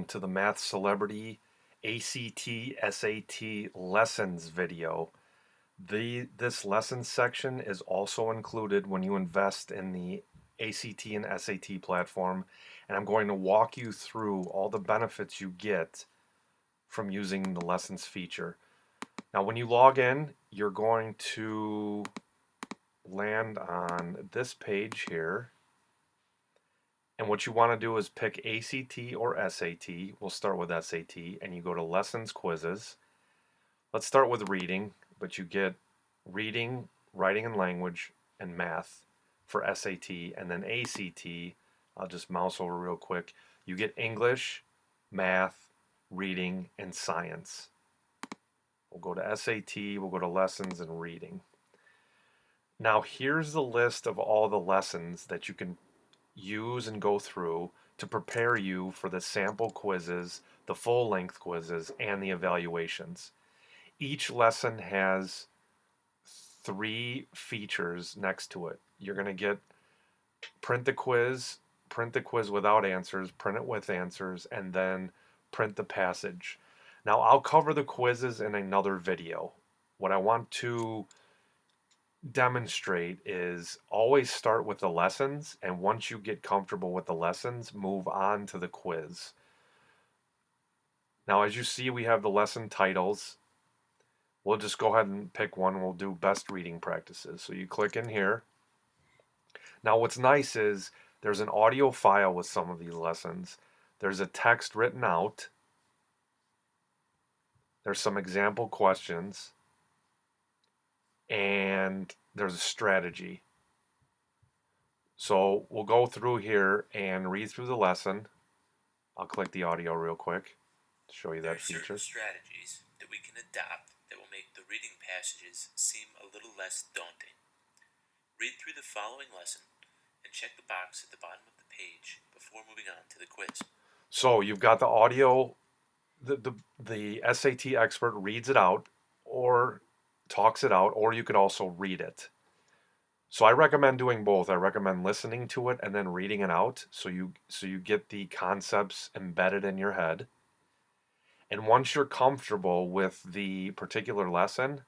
welcome to the Math Celebrity ACT SAT Lessons video. This lessons section is also included when you invest in the ACT and SAT platform, and I'm going to walk you through all the benefits you get from using the lessons feature. Now when you log in, you're going to land on this page here. And what you want to do is pick ACT or SAT. We'll start with SAT, and you go to Lessons Quizzes. Let's start with reading, but you get reading, writing and language, and math for SAT, and then ACT. I'll just mouse over real quick. You get English, math, reading, and science. We'll go to SAT, we'll go to lessons and reading. Now here's the list of all the lessons that you can use and go through to prepare you for the sample quizzes, the full-length quizzes, and the evaluations. Each lesson has 3 features next to it. You're going to get print the quiz without answers, print it with answers, and then print the passage. Now I'll cover the quizzes in another video. What I want to demonstrate is always start with the lessons, and once you get comfortable with the lessons, move on to the quiz. Now as you see, we have the lesson titles. We'll just go ahead and pick one. We'll do best reading practices. So you click in here. Now what's nice is there's an audio file with some of these lessons. There's a text written out. There's some example questions. And there's a strategy. So we'll go through here and read through the lesson. I'll click the audio real quick to show you that feature. There are certain strategies that we can adopt that will make the reading passages seem a little less daunting. Read through the following lesson and check the box at the bottom of the page before moving on to the quiz. So you've got the audio, the SAT expert reads it out or talks it out, or you could also read it. So I recommend doing both. I recommend listening to it and then reading it out so you get the concepts embedded in your head. And once you're comfortable with the particular lesson,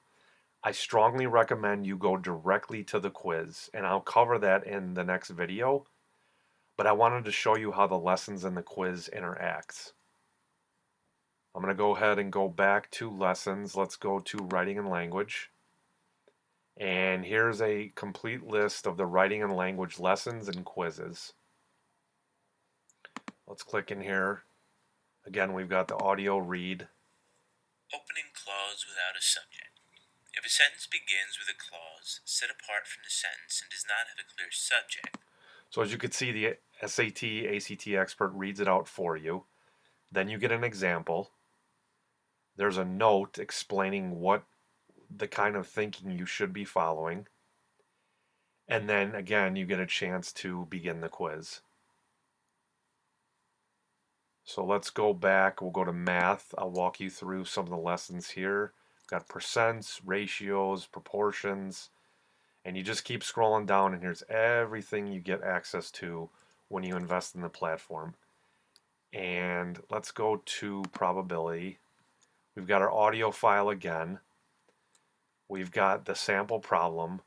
I strongly recommend you go directly to the quiz, and I'll cover that in the next video. But I wanted to show you how the lessons and the quiz interacts. I'm going to go ahead and go back to lessons. Let's go to writing and language. And here's a complete list of the writing and language lessons and quizzes. Let's click in here. Again, we've got the audio read. Opening clause without a subject. If a sentence begins with a clause set apart from the sentence and does not have a clear subject. So as you can see, the SAT, ACT expert reads it out for you. Then you get an example. There's a note explaining what the kind of thinking you should be following. And then again, you get a chance to begin the quiz. So let's go back. We'll go to math. I'll walk you through some of the lessons here. We've got percents, ratios, proportions, and you just keep scrolling down, and here's everything you get access to when you invest in the platform. And let's go to probability. We've got our audio file again. We've got the sample problem.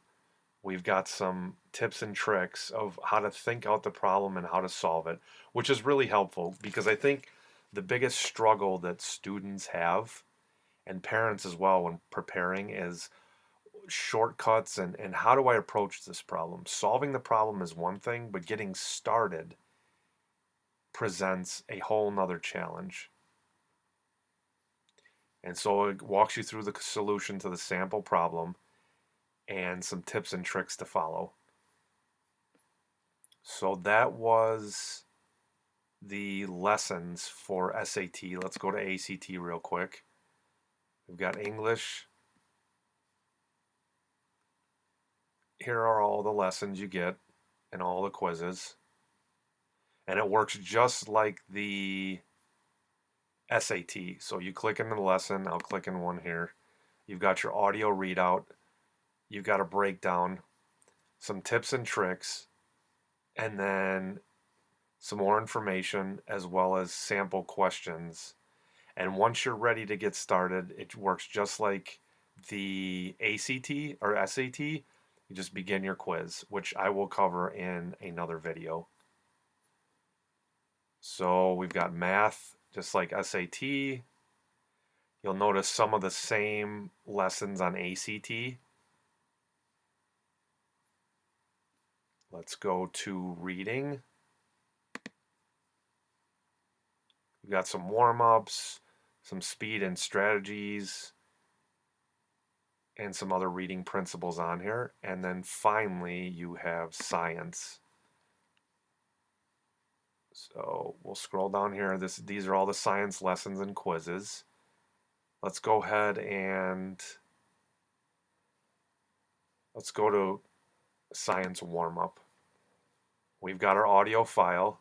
We've got some tips and tricks of how to think out the problem and how to solve it, which is really helpful because I think the biggest struggle that students have, and parents as well when preparing, is shortcuts and how do I approach this problem. Solving the problem is one thing, but getting started presents a whole nother challenge. And so it walks you through the solution to the sample problem and some tips and tricks to follow. So that was the lessons for SAT. Let's go to ACT real quick. We've got English. Here are all the lessons you get and all the quizzes. And it works just like the SAT. So you click into the lesson. I'll click in one here. You've got your audio readout. You've got a breakdown, some tips and tricks, and then some more information, as well as sample questions. And once you're ready to get started, it works just like the ACT or SAT. You just begin your quiz, which I will cover in another video. So we've got math, just like SAT. You'll notice some of the same lessons on ACT. Let's go to reading. We've got some warm-ups, some speed and strategies, and some other reading principles on here. And then finally, you have science. So we'll scroll down here. These are all the science lessons and quizzes. Let's go ahead and let's go to science warm-up. We've got our audio file,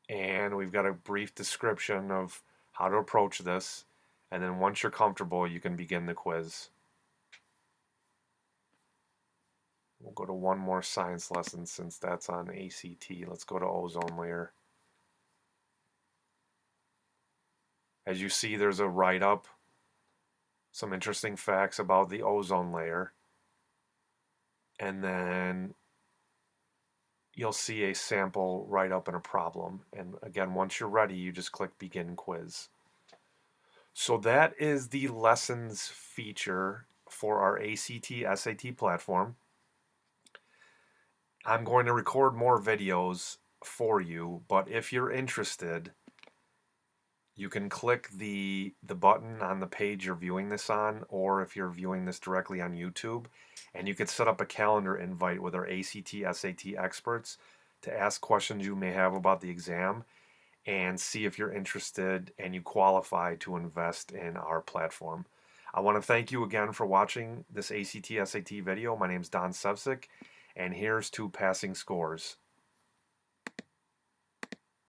and we've got a brief description of how to approach this. And then once you're comfortable, you can begin the quiz. We'll go to one more science lesson since that's on ACT. Let's go to ozone layer. As you see, there's a write-up, some interesting facts about the ozone layer, and then you'll see a sample write-up and a problem. And again, once you're ready, you just click Begin Quiz. So that is the lessons feature for our ACT SAT platform. I'm going to record more videos for you, but if you're interested, you can click the button on the page you're viewing this on, or if you're viewing this directly on YouTube, and you can set up a calendar invite with our ACT SAT experts to ask questions you may have about the exam and see if you're interested and you qualify to invest in our platform. I want to thank you again for watching this ACT SAT video. My name is Don Sevcik, and here's to passing scores.